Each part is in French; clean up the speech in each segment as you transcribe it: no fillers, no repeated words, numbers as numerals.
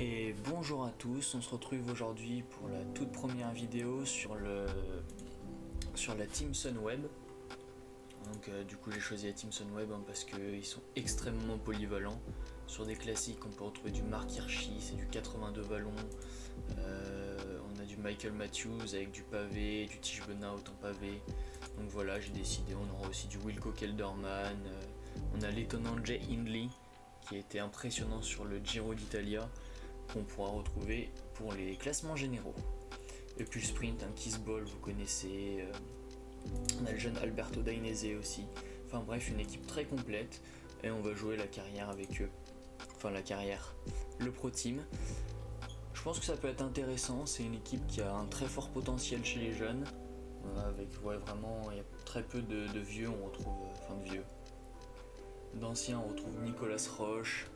Et bonjour à tous, on se retrouve aujourd'hui pour la toute première vidéo sur la team Sunweb. Donc du coup j'ai choisi la team Sunweb parce qu'ils sont extrêmement polyvalents. Sur des classiques on peut retrouver du Mark Hirschi, c'est du 82 ballons. On a du Michael Matthews avec du pavé, du Tish Benoit en pavé. Donc voilà, j'ai décidé, on aura aussi du Wilco Kelderman, on a l'étonnant Jay Hindley qui a été impressionnant sur le Giro d'Italia, qu'on pourra retrouver pour les classements généraux. Et puis le sprint, un Kiss Ball, vous connaissez, on a le jeune Alberto Dainese aussi. Enfin bref, une équipe très complète et on va jouer la carrière avec eux. Enfin la carrière, le Pro Team. Je pense que ça peut être intéressant, c'est une équipe qui a un très fort potentiel chez les jeunes. Avec vraiment, il y a très peu de vieux, on retrouve, enfin de vieux. D'anciens, on retrouve Nicolas Roche,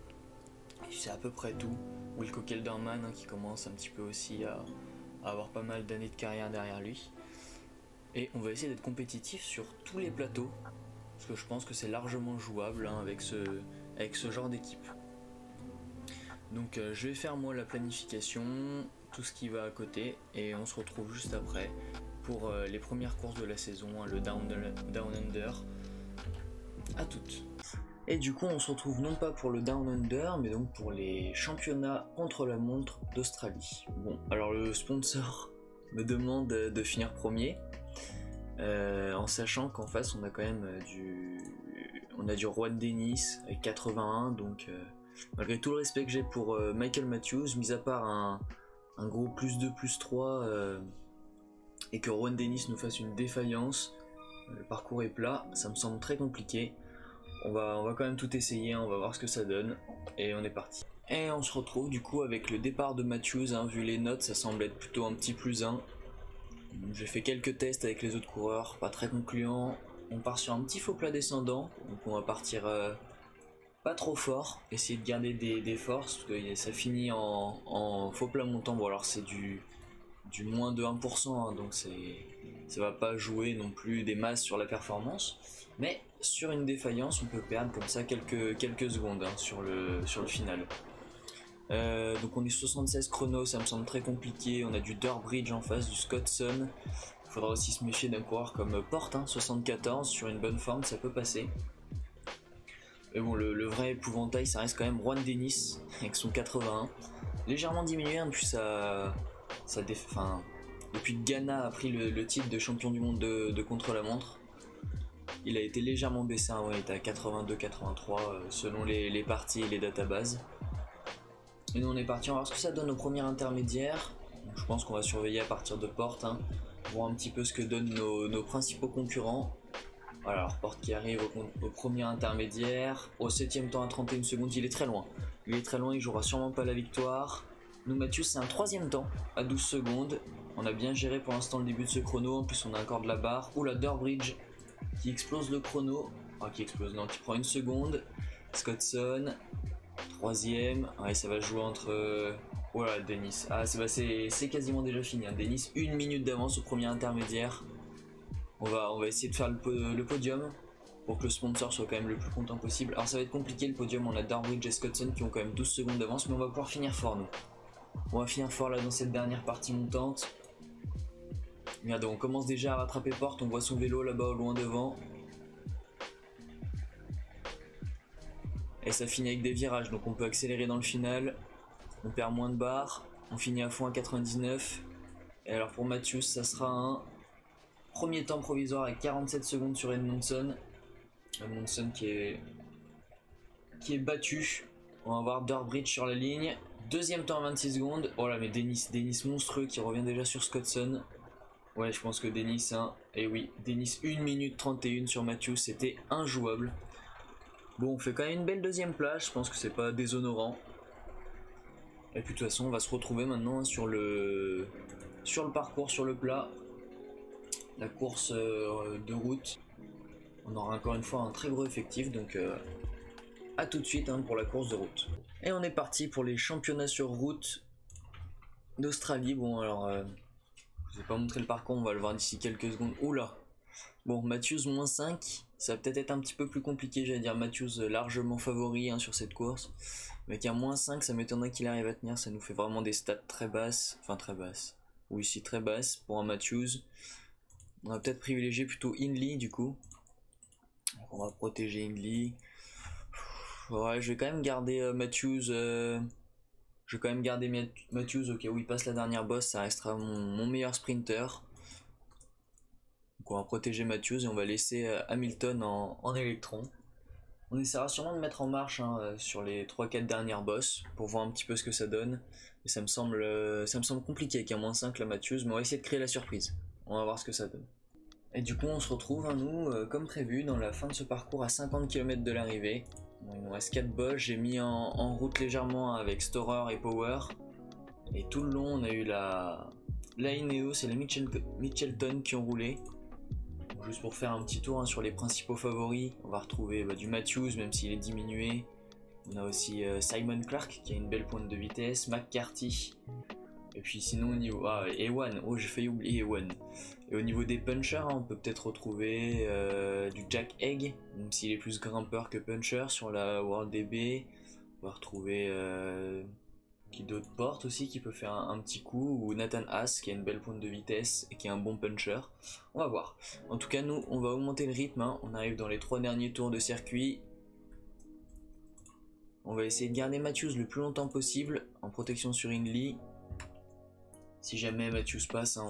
c'est à peu près tout. Wilco Kelderman qui commence un petit peu aussi à avoir pas mal d'années de carrière derrière lui. Et on va essayer d'être compétitif sur tous les plateaux, parce que je pense que c'est largement jouable avec ce genre d'équipe. Donc je vais faire moi la planification, tout ce qui va à côté, et on se retrouve juste après pour les premières courses de la saison, le Down Under. À toutes. Et du coup on se retrouve non pas pour le Down Under mais donc pour les championnats contre la montre d'Australie. Bon, alors le sponsor me demande de finir premier, en sachant qu'en face on a quand même du Juan Dennis avec 81, donc malgré tout le respect que j'ai pour Michael Matthews, mis à part un gros +2 +3 et que Juan Dennis nous fasse une défaillance, le parcours est plat, ça me semble très compliqué. On va quand même tout essayer, on va voir ce que ça donne, et on est parti. Et on se retrouve du coup avec le départ de Matthews, vu les notes ça semble être plutôt un petit +1. J'ai fait quelques tests avec les autres coureurs, pas très concluants. On part sur un petit faux plat descendant, donc on va partir pas trop fort, essayer de garder des forces, parce que ça finit en faux plat montant. Bon alors c'est du moins de 1%, donc ça va pas jouer non plus des masses sur la performance, mais sur une défaillance on peut perdre comme ça quelques secondes sur le final. Donc on est 76 chrono, ça me semble très compliqué. On a du Durbridge en face, du Scottson. Il faudra aussi se méfier d'un coureur comme Porte, 74, sur une bonne forme ça peut passer. Mais bon, le vrai épouvantail ça reste quand même Juan Dennis avec son 81, légèrement diminué depuis depuis que Ghana a pris le titre de champion du monde de contre-la-montre. Il a été légèrement baissé, il était à 82-83 selon les parties et les databases. Et nous on est parti, on va voir ce que ça donne au premier intermédiaire. Donc, je pense qu'on va surveiller à partir de Porte, voir un petit peu ce que donnent nos principaux concurrents. Voilà, alors Porte qui arrive au premier intermédiaire, au 7ème temps à 31 secondes, il est très loin. Il jouera sûrement pas la victoire. Nous Mathieu c'est un 3ème temps à 12 secondes. On a bien géré pour l'instant le début de ce chrono, en plus on a encore de la barre. Oula, Durbridge qui explose le chrono, qui prend une seconde. Scottson, 3ème, ça va jouer entre... Voilà, Dennis, c'est quasiment déjà fini, Dennis, 1 minute d'avance au premier intermédiaire. On va essayer de faire le podium pour que le sponsor soit quand même le plus content possible. Alors ça va être compliqué le podium, on a Durbridge et Scottson qui ont quand même 12 secondes d'avance, mais on va pouvoir finir fort nous. On va finir fort là dans cette dernière partie montante. Regardez, on commence déjà à rattraper Porte, on voit son vélo là-bas au loin devant. Et ça finit avec des virages, donc on peut accélérer dans le final. On perd moins de barres, on finit à fond à 99. Et alors pour Matthews, ça sera un premier temps provisoire avec 47 secondes sur Edmondson. Edmondson qui est battu. On va voir Durbridge sur la ligne. 2ème temps à 26 secondes. Oh là, mais Dennis monstrueux qui revient déjà sur Scottson. Ouais, je pense que Dennis, et oui, Dennis 1 minute 31 sur Matthews, c'était injouable. Bon, on fait quand même une belle 2ème place, je pense que c'est pas déshonorant. Et puis de toute façon, on va se retrouver maintenant sur le parcours, sur le plat. La course de route. On aura encore une fois un très gros effectif, donc à tout de suite pour la course de route. Et on est parti pour les championnats sur route d'Australie. Bon alors, je vais pas montrer le parcours, on va le voir d'ici quelques secondes. Oula. Bon, Matthews -5, Ça va peut-être être un petit peu plus compliqué, j'allais dire Matthews largement favori hein, sur cette course. Mais avec un -5, ça m'étonnerait qu'il arrive à tenir, ça nous fait vraiment des stats très basses. Enfin très basses. Oui, si très basses pour un Matthews. On va peut-être privilégier plutôt Hindley du coup. Donc on va protéger Hindley. Ouais, je vais quand même garder Matthews. Je vais quand même garder Matthews au cas où il passe la dernière bosse, ça restera mon meilleur sprinter. Donc on va protéger Matthews et on va laisser Hamilton en électron. On essaiera sûrement de mettre en marche hein, sur les 3-4 dernières bosses pour voir un petit peu ce que ça donne. Et ça me semble compliqué avec un -5 la Matthews, mais on va essayer de créer la surprise. On va voir ce que ça donne. Et du coup on se retrouve hein, nous comme prévu dans la fin de ce parcours à 50 km de l'arrivée. Bon, il nous reste 4 bosses, j'ai mis en route légèrement avec Storer et Power. Et tout le long on a eu la Ineos et la Mitchelton qui ont roulé. Donc, juste pour faire un petit tour hein, sur les principaux favoris, on va retrouver du Matthews même s'il est diminué. On a aussi Simon Clark qui a une belle pointe de vitesse, McCarthy. Et puis sinon au niveau... Ah, Ewan, oh j'ai failli oublier Ewan. Et au niveau des punchers, hein, on peut peut-être retrouver du Jack Egg, même s'il est plus grimpeur que puncher sur la World DB. On va retrouver qui d'autres portes aussi qui peut faire un petit coup, ou Nathan Haas qui a une belle pointe de vitesse et qui est un bon puncher. On va voir. En tout cas nous on va augmenter le rythme, hein. On arrive dans les 3 derniers tours de circuit. On va essayer de garder Matthews le plus longtemps possible en protection sur Hindley. Si jamais Matthews passe, hein,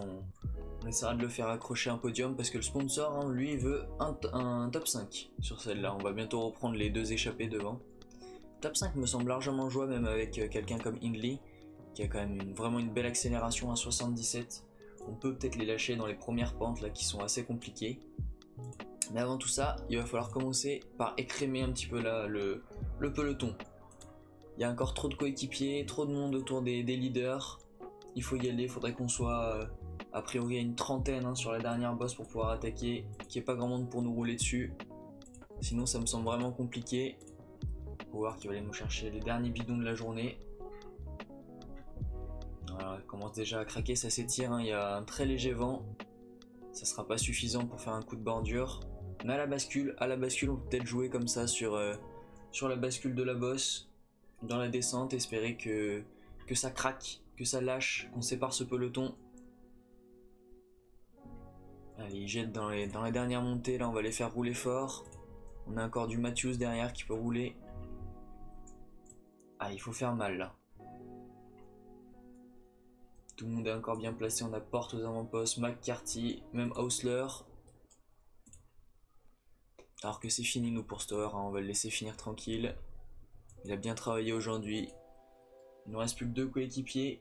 on essaiera de le faire accrocher un podium parce que le sponsor, hein, lui, veut un top 5 sur celle-là. On va bientôt reprendre les 2 échappés devant. Top 5 me semble largement jouable, même avec quelqu'un comme Hindley, qui a quand même vraiment une belle accélération à 77. On peut peut-être les lâcher dans les premières pentes là qui sont assez compliquées. Mais avant tout ça, il va falloir commencer par écrémer un petit peu là, le peloton. Il y a encore trop de coéquipiers, trop de monde autour des leaders. Il faut y aller, il faudrait qu'on soit a priori à une trentaine hein, sur la dernière bosse pour pouvoir attaquer, qu'il n'y ait pas grand monde pour nous rouler dessus. Sinon ça me semble vraiment compliqué. Pour voir qui va aller nous chercher les derniers bidons de la journée. Voilà, il commence déjà à craquer, ça s'étire, hein, il y a un très léger vent. Ça sera pas suffisant pour faire un coup de bordure. Mais à la bascule on peut peut-être jouer comme ça sur la bascule de la bosse, dans la descente, espérer que ça craque, que ça lâche, qu'on sépare ce peloton. Allez, il jette dans la dernière montée, là on va les faire rouler fort. On a encore du Matthews derrière qui peut rouler. Ah, il faut faire mal là. Tout le monde est encore bien placé, on a Porte aux avant-postes, McCarthy, même Hausler. Alors que c'est fini nous pour Storer, hein, on va le laisser finir tranquille. Il a bien travaillé aujourd'hui. Il nous reste plus que 2 coéquipiers.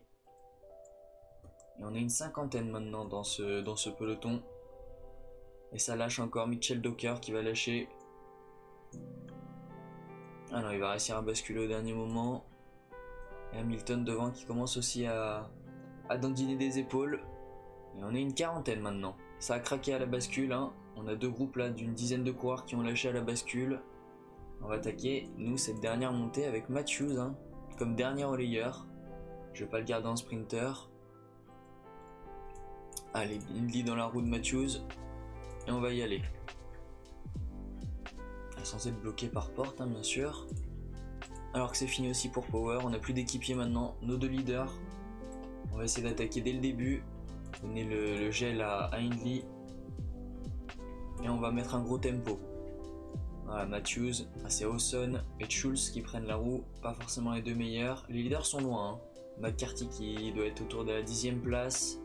Et on est une cinquantaine maintenant dans ce peloton. Et ça lâche encore, Mitchell Docker qui va lâcher. Ah non, il va réussir à basculer au dernier moment. Et Hamilton devant qui commence aussi à dandiner des épaules. Et on est une quarantaine maintenant. Ça a craqué à la bascule, hein. On a 2 groupes là d'une dizaine de coureurs qui ont lâché à la bascule. On va attaquer, nous, cette dernière montée avec Matthews, hein, comme dernier relayeur. Je vais pas le garder en sprinter. Allez, Hindley dans la roue de Matthews. Et on va y aller. Elle est censée être bloquée par Porte, hein, bien sûr. Alors que c'est fini aussi pour Power. On n'a plus d'équipier maintenant. Nos 2 leaders. On va essayer d'attaquer dès le début. Donner le gel à Hindley. Et on va mettre un gros tempo. Voilà, Matthews, c'est Hawson et Schulz qui prennent la roue. Pas forcément les 2 meilleurs. Les leaders sont loin, hein. McCarthy qui doit être autour de la 10e place.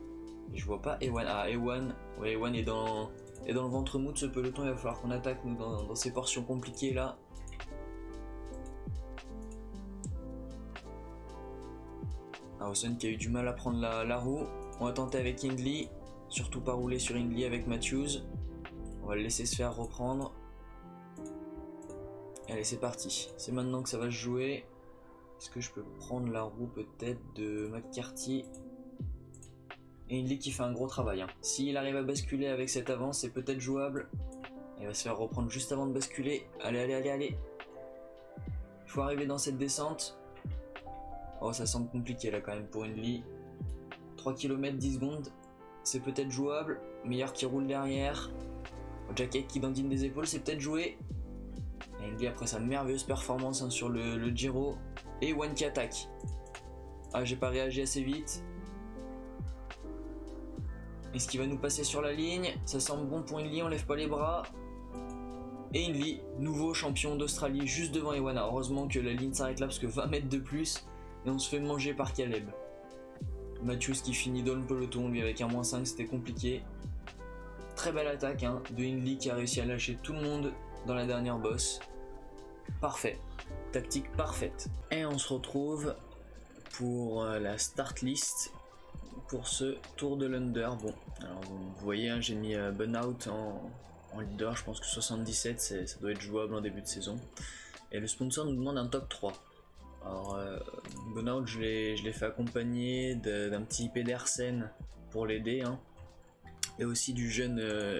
Et je vois pas Ewan. Ah, Ewan. Ouais, Ewan est dans le ventre mou de ce peloton. Il va falloir qu'on attaque nous dans ces portions compliquées là. Ah, Hawson qui a eu du mal à prendre la roue. On va tenter avec Hindley. Surtout pas rouler sur Hindley avec Matthews. On va le laisser se faire reprendre. Allez, c'est parti. C'est maintenant que ça va se jouer. Est-ce que je peux prendre la roue peut-être de McCarthy? Et Hindley qui fait un gros travail, hein. S'il arrive à basculer avec cette avance, c'est peut-être jouable. Il va se faire reprendre juste avant de basculer. Allez, allez, allez, allez. Il faut arriver dans cette descente. Oh, ça semble compliqué là quand même pour Hindley. 3 km 10 secondes. C'est peut-être jouable. Meilleur qui roule derrière. Jacket qui dandine des épaules, c'est peut-être joué. Hengli après sa merveilleuse performance hein, sur le Giro. Et One qui attaque. Ah, j'ai pas réagi assez vite. Est-ce qu'il va nous passer sur la ligne? Ça semble bon pour Hengli, on lève pas les bras. Et Hengli, nouveau champion d'Australie, juste devant Ewana. Heureusement que la ligne s'arrête là parce que 20 mètres de plus. Et on se fait manger par Caleb. Matthews qui finit dans le peloton, lui avec un -5, c'était compliqué. Très belle attaque hein, de Hengli qui a réussi à lâcher tout le monde dans la dernière bosse. Parfait, tactique parfaite. Et on se retrouve pour la start list pour ce Tour de l'Under. Bon, alors vous voyez, hein, j'ai mis Burnout en leader, je pense que 77 ça doit être jouable en début de saison. Et le sponsor nous demande un top 3. Alors Burnout je l'ai fait accompagner d'un petit Pedersen pour l'aider. Hein. Et aussi du jeune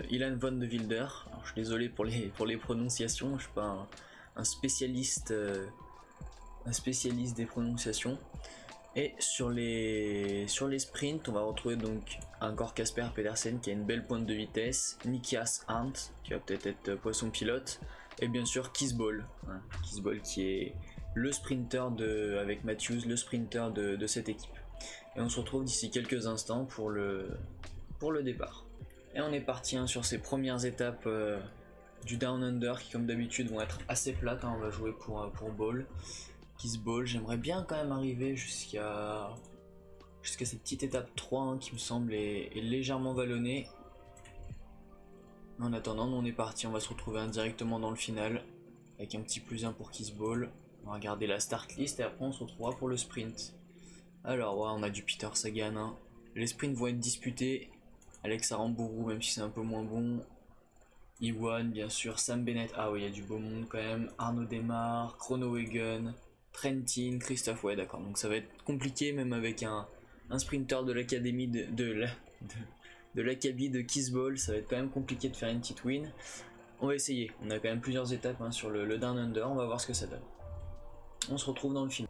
Ilan van de Wilder. Alors, je suis désolé pour les prononciations, je suis pas un spécialiste des prononciations. Et sur les sprints, on va retrouver donc encore Casper Pedersen qui a une belle pointe de vitesse, Nikias Arndt qui va peut-être être poisson pilote, et bien sûr Kisbol, hein, Kisbol qui est le sprinter avec Matthews, le sprinter de cette équipe. Et on se retrouve d'ici quelques instants pour le départ. Et on est parti hein, sur ces premières étapes du Down Under qui comme d'habitude vont être assez plates, hein, on va jouer pour Ball. Kisball, j'aimerais bien quand même arriver jusqu'à cette petite étape 3 hein, qui me semble est légèrement vallonnée. En attendant, nous on est parti, on va se retrouver indirectement dans le final avec un petit +1 pour Kisball. On va regarder la start list et après on se retrouvera pour le sprint. Alors ouais, on a du Peter Sagan, hein. Les sprints vont être disputés. Alex Aramburu, même si c'est un peu moins bon. Iwan, bien sûr, Sam Bennett, ah oui, il y a du beau monde quand même. Arnaud Demar, Chronowagen, Trentin, Christophe, ouais d'accord, donc ça va être compliqué même avec un sprinter de l'académie de l'académie de Kisball, ça va être quand même compliqué de faire une petite win. On va essayer, on a quand même plusieurs étapes hein, sur le Down Under, on va voir ce que ça donne. On se retrouve dans le final.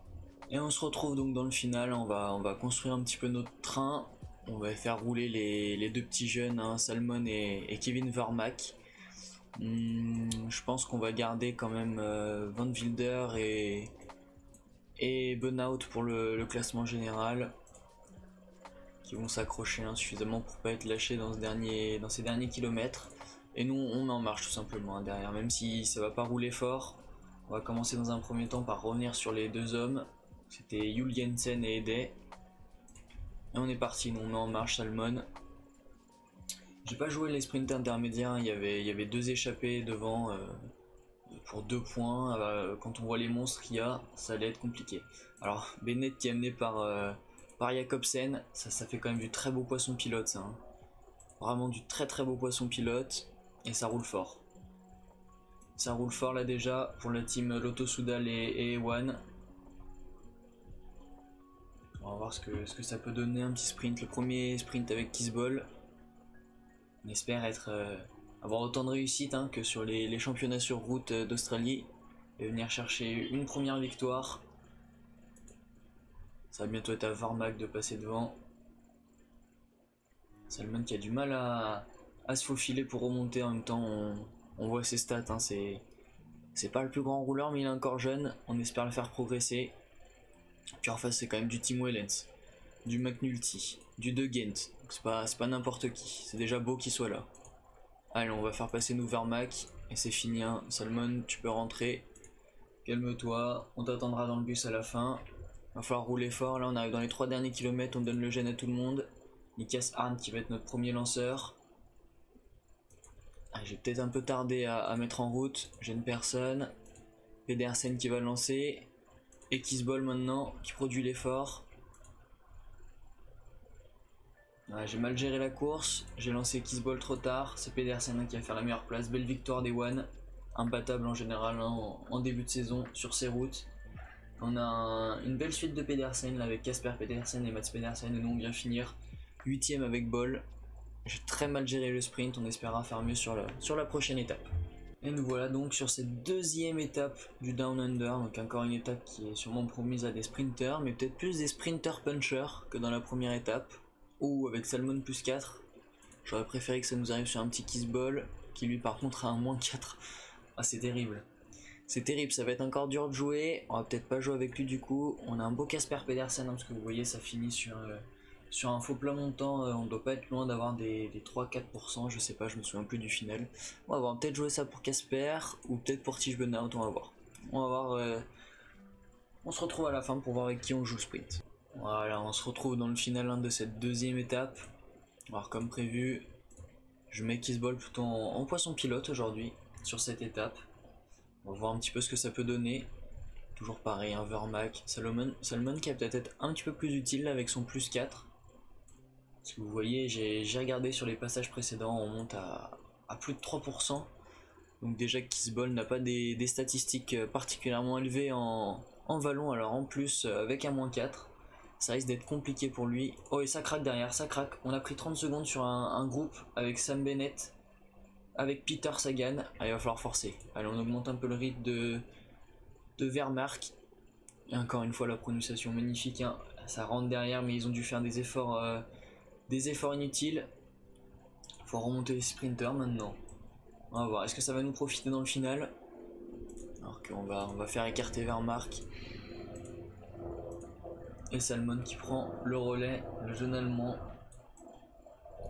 Et on se retrouve donc dans le final, on va construire un petit peu notre train. On va faire rouler les deux petits jeunes, hein, Salmon et Kevin Vermaak. Je pense qu'on va garder quand même Van Wilder et Burnout pour le classement général, qui vont s'accrocher hein, suffisamment pour pas être lâchés dans ces derniers kilomètres. Et nous on met en marche tout simplement hein, derrière, même si ça va pas rouler fort. On va commencer dans un premier temps par revenir sur les deux hommes, c'était Juul Jensen et Ede. Et on est parti, nous on met en marche Salmon. J'ai pas joué les sprints intermédiaires, il y avait deux échappés devant pour 2 points. Quand on voit les monstres qu'il y a, ça allait être compliqué. Alors Bennett qui est amené par Jacobsen, ça fait quand même du très beau poisson pilote ça. Hein. Vraiment du très beau poisson pilote et ça roule fort. Ça roule fort là déjà pour la team Lotto Soudal et Ewan. On va voir ce que ça peut donner, un petit sprint, le premier sprint avec Kisball. On espère avoir autant de réussite hein, que sur les championnats sur route d'Australie et venir chercher une première victoire. Ça va bientôt être à Vermaak de passer devant. Salmon qui a du mal à se faufiler pour remonter, en même temps on voit ses stats, hein, c'est pas le plus grand rouleur mais il est encore jeune, on espère le faire progresser. Puis en face c'est quand même du Tim Wellens, du McNulty, du De Gent, c'est pas n'importe qui, c'est déjà beau qu'il soit là. Allez, on va faire passer nous Vermaak et c'est fini hein. Salmon tu peux rentrer, calme-toi, on t'attendra dans le bus à la fin. Va falloir rouler fort, là on arrive dans les 3 derniers kilomètres, on donne le gène à tout le monde. Nikias Arndt qui va être notre premier lanceur. Ah, j'ai peut-être un peu tardé à mettre en route, gêne personne. Pedersen qui va lancer. Et Kisball maintenant qui produit l'effort. Ah, j'ai mal géré la course, j'ai lancé Kisball trop tard, c'est Pedersen qui va faire la meilleure place. Belle victoire d'Ewan, imbattable en général hein, en début de saison sur ces routes. On a une belle suite de Pedersen là, avec Casper Pedersen et Mats Pedersen, et nous on vient finir 8ème avec Ball. J'ai très mal géré le sprint, on espérera faire mieux sur la prochaine étape. Et nous voilà donc sur cette deuxième étape du Down Under, donc encore une étape qui est sûrement promise à des sprinters, mais peut-être plus des sprinters punchers que dans la première étape, ou avec Salmon +4. J'aurais préféré que ça nous arrive sur un petit Kisball. qui lui par contre a un -4. Ah, c'est terrible. C'est terrible, ça va être encore dur de jouer. On va peut-être pas jouer avec lui du coup. On a un beau Casper Pedersen, hein, parce que vous voyez, ça finit sur un faux plat montant. On doit pas être loin d'avoir des 3-4%. Je sais pas, je me souviens plus du final. On va peut-être jouer ça pour Casper ou peut-être pour Tish Burnout. On va voir. On va voir. On se retrouve à la fin pour voir avec qui on joue le sprint. Voilà, on se retrouve dans le final 1 de cette deuxième étape. Alors, comme prévu, je mets Kissball plutôt en poisson pilote aujourd'hui sur cette étape. On va voir un petit peu ce que ça peut donner. Toujours pareil, un Vermac. Salomon qui va peut-être être un petit peu plus utile avec son +4. Parce que vous voyez, j'ai regardé sur les passages précédents, on monte à plus de 3%. Donc déjà Kissball n'a pas des statistiques particulièrement élevées en vallon. Alors en plus, avec un -4, ça risque d'être compliqué pour lui. Oh, et ça craque derrière, ça craque. On a pris 30 secondes sur un groupe avec Sam Bennett, avec Peter Sagan. Allez, il va falloir forcer. Allez, on augmente un peu le rythme de Vermark. Et encore une fois, la prononciation magnifique, hein. Ça rentre derrière, mais ils ont dû faire des efforts inutiles. Il faut remonter les sprinters maintenant. On va voir, est-ce que ça va nous profiter dans le final? Alors qu'on va faire écarter Vermark. Et Salmon qui prend le relais, le jeune allemand.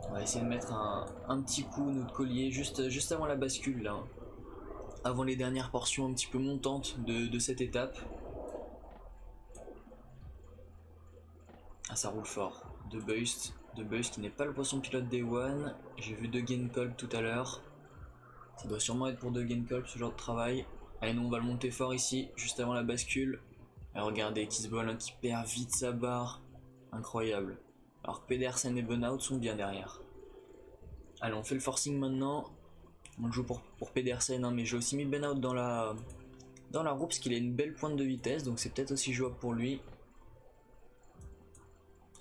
On va essayer de mettre un petit coup, notre collier, juste avant la bascule, là. Avant les dernières portions un petit peu montantes de cette étape. Ah, ça roule fort. De Beust qui n'est pas le poisson pilote Day One. J'ai vu De Genkolb tout à l'heure. Ça doit sûrement être pour De Genkolb ce genre de travail. Allez, nous on va le monter fort ici, juste avant la bascule. Alors regardez, Kissball, hein, qui perd vite sa barre. Incroyable. Alors que Pedersen et Burnout sont bien derrière. Allez, on fait le forcing maintenant. On le joue pour Pedersen, hein, mais j'ai aussi mis Burnout dans la roue parce qu'il a une belle pointe de vitesse, donc c'est peut-être aussi jouable pour lui.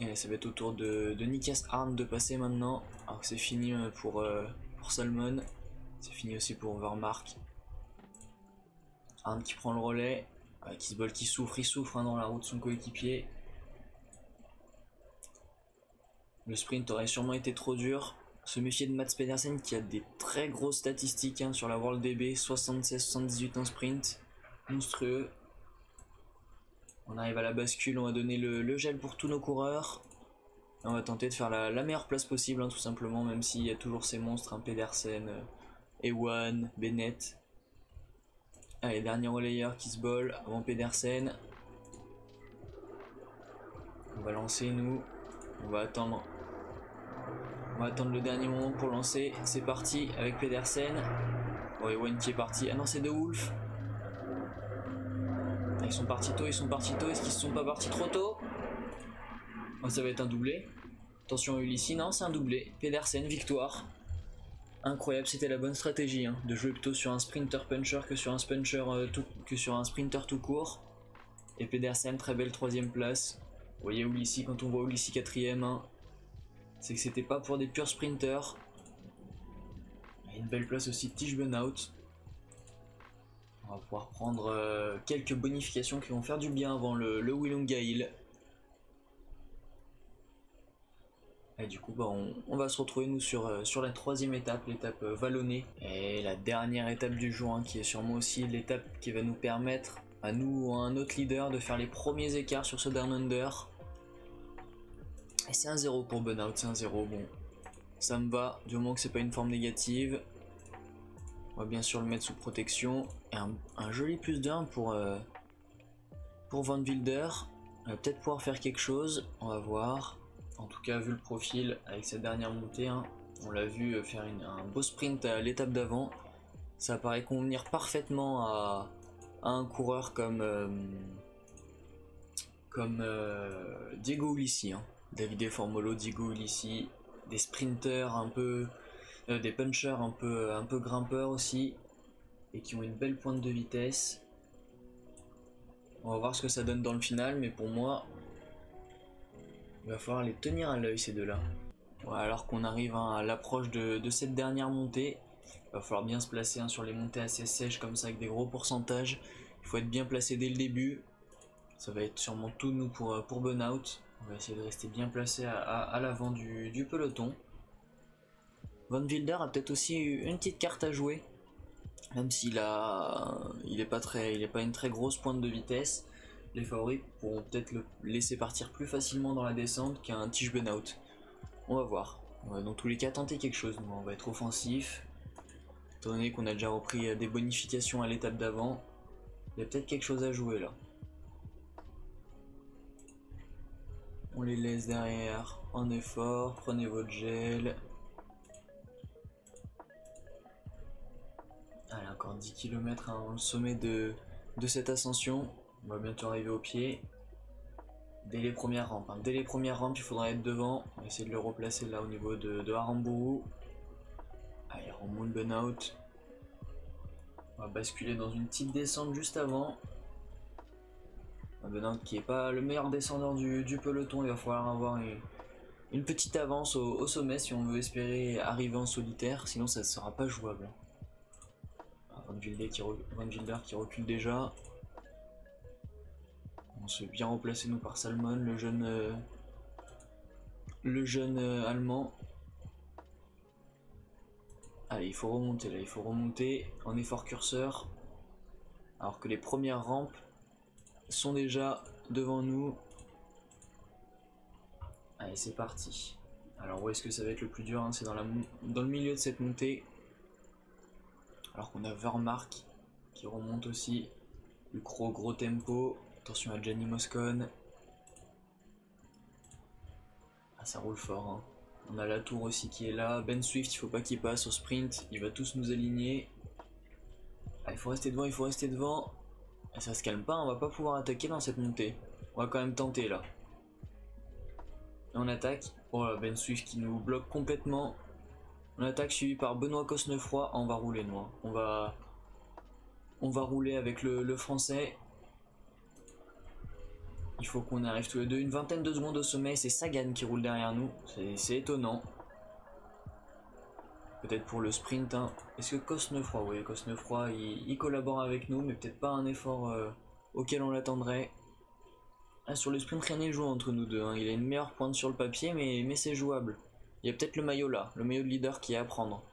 Et ça va être au tour de Nikias Arndt de passer maintenant. Alors que c'est fini pour Salmon. C'est fini aussi pour Vermark. Arndt qui prend le relais. Kissball qui souffre, il souffre, hein, dans la roue de son coéquipier. Le sprint aurait sûrement été trop dur. Se méfier de Mats Pedersen qui a des très grosses statistiques, hein, sur la World DB. 76-78 en sprint. Monstrueux. On arrive à la bascule, on va donner le gel pour tous nos coureurs. On va tenter de faire la meilleure place possible, hein, tout simplement, même s'il y a toujours ces monstres, hein, Pedersen, Ewan, Bennett. Allez, dernier relayeur, Kissball, avant Pedersen. On va lancer, nous. On va attendre le dernier moment pour lancer. C'est parti avec Pedersen. Oh, Ewan qui est parti. Ah non, c'est De Wolf. Ils sont partis tôt, Est-ce qu'ils ne sont pas partis trop tôt? Oh, ça va être un doublé. Attention Ulissi, non, c'est un doublé. Pedersen, victoire. Incroyable, c'était la bonne stratégie, hein, de jouer plutôt sur un sprinter puncher que sur un sprinter tout court. Et Pedersen, très belle 3ème place. Vous voyez Ulissi, quand on voit Ulissi 4ème, hein, c'est que c'était pas pour des purs sprinters. Il y a une belle place aussi de Tish Burnout. On va pouvoir prendre quelques bonifications qui vont faire du bien avant le Willunga Hill. Et du coup, on va se retrouver nous sur la 3ème étape, l'étape vallonnée. Et la dernière étape du jour, hein, qui est sûrement aussi l'étape qui va nous permettre, à nous ou à un autre leader, de faire les premiers écarts sur ce Down Under. Et c'est 1-0 pour Burnout, c'est 1-0, bon. Ça me va, du moment que c'est pas une forme négative. On va bien sûr le mettre sous protection. Et un joli +1 pour Van Wilder. On va peut-être pouvoir faire quelque chose, on va voir. En tout cas, vu le profil avec cette dernière montée, hein, on l'a vu faire un beau sprint à l'étape d'avant. Ça paraît convenir parfaitement à un coureur comme Diego Ulissi, hein. Davide Formolo, Diego Ulissi, des sprinters un peu, des punchers un peu grimpeurs aussi, et qui ont une belle pointe de vitesse. On va voir ce que ça donne dans le final, mais pour moi, il va falloir les tenir à l'œil, ces deux-là. Ouais, alors qu'on arrive, hein, à l'approche de cette dernière montée, il va falloir bien se placer, hein, sur les montées assez sèches comme ça avec des gros pourcentages. Il faut être bien placé dès le début. Ça va être sûrement tout nous pour Burnout. On va essayer de rester bien placé à l'avant du peloton. Van Wilder a peut-être aussi une petite carte à jouer, même s'il est pas une très grosse pointe de vitesse. Les favoris pourront peut-être le laisser partir plus facilement dans la descente qu'un Tige Benoît. On va voir. On va dans tous les cas tenter quelque chose. On va être offensif. Étant donné qu'on a déjà repris des bonifications à l'étape d'avant, il y a peut-être quelque chose à jouer là. On les laisse derrière en effort. Prenez votre gel. Allez, encore 10 km avant le sommet de cette ascension. On va bientôt arriver au pied. Dès les premières rampes, Dès les premières rampes, il faudra être devant. On va essayer de le replacer là au niveau de Aramburu. Allez, remonte Benoît. On va basculer dans une petite descente juste avant. Benoît qui est pas le meilleur descendeur du peloton, il va falloir avoir une petite avance au sommet si on veut espérer arriver en solitaire, sinon ça ne sera pas jouable. Van Wilder qui recule déjà. On se fait bien remplacer nous par Salmon, le jeune allemand. Allez, il faut remonter là, il faut remonter en effort curseur. Alors que les premières rampes sont déjà devant nous. Allez, c'est parti. Alors où est-ce que ça va être le plus dur, C'est dans le milieu de cette montée. Alors qu'on a Vermark qui remonte aussi. Le gros tempo. Attention à Gianni Moscon. Ah, ça roule fort. On a la tour aussi qui est là. Ben Swift, il faut pas qu'il passe au sprint. Il va tous nous aligner. Ah, il faut rester devant, il faut rester devant. Ah, ça se calme pas, on va pas pouvoir attaquer dans cette montée. On va quand même tenter là. Et on attaque. Oh là, Ben Swift qui nous bloque complètement. On attaque suivi par Benoît Cosnefroy. Ah, on va rouler nous. On va rouler avec le français. Il faut qu'on arrive tous les deux. Une vingtaine de secondes au sommet. C'est Sagan qui roule derrière nous. C'est étonnant. Peut-être pour le sprint. Est-ce que Cosnefroy, oui, Cosnefroy il collabore avec nous, mais peut-être pas un effort auquel on l'attendrait. Ah, sur le sprint, rien n'est joué entre nous deux. Il a une meilleure pointe sur le papier, mais c'est jouable. Il y a peut-être le maillot là, le maillot de leader qui est à prendre.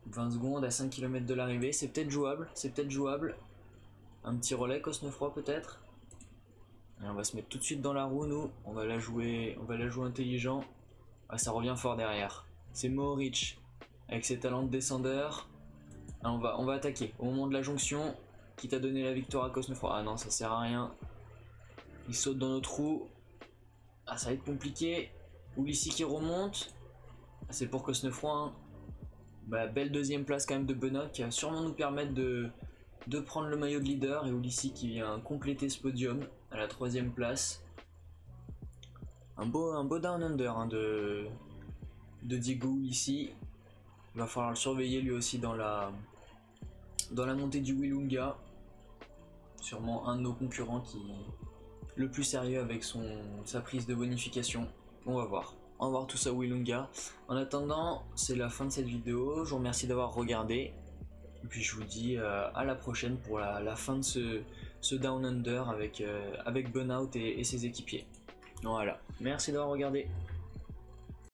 20 secondes à 5 km de l'arrivée, c'est peut-être jouable, Un petit relais Cosnefroy peut-être. On va se mettre tout de suite dans la roue nous, on va la jouer intelligent. Ah, ça revient fort derrière. C'est Mohoric avec ses talents de descendeur. Ah, on va attaquer au moment de la jonction. Qui t'a donné la victoire à Cosnefroy? Ah non, ça sert à rien. Il saute dans notre roue. Ah, ça va être compliqué. Ulissi qui remonte. Ah, c'est pour Cosnefroy. Bah, belle deuxième place quand même de Benoît qui va sûrement nous permettre de prendre le maillot de leader. Et Ulissi qui vient compléter ce podium à la 3ème place. Un beau down under de Diego Ulissi. Il va falloir le surveiller lui aussi dans la montée du Willunga. Sûrement un de nos concurrents le plus sérieux avec sa prise de bonification. On va voir tout ça au Willunga. En attendant, c'est la fin de cette vidéo. Je vous remercie d'avoir regardé. Et puis je vous dis à la prochaine pour la fin de ce Down Under avec Benoît et ses équipiers. Voilà, merci d'avoir regardé.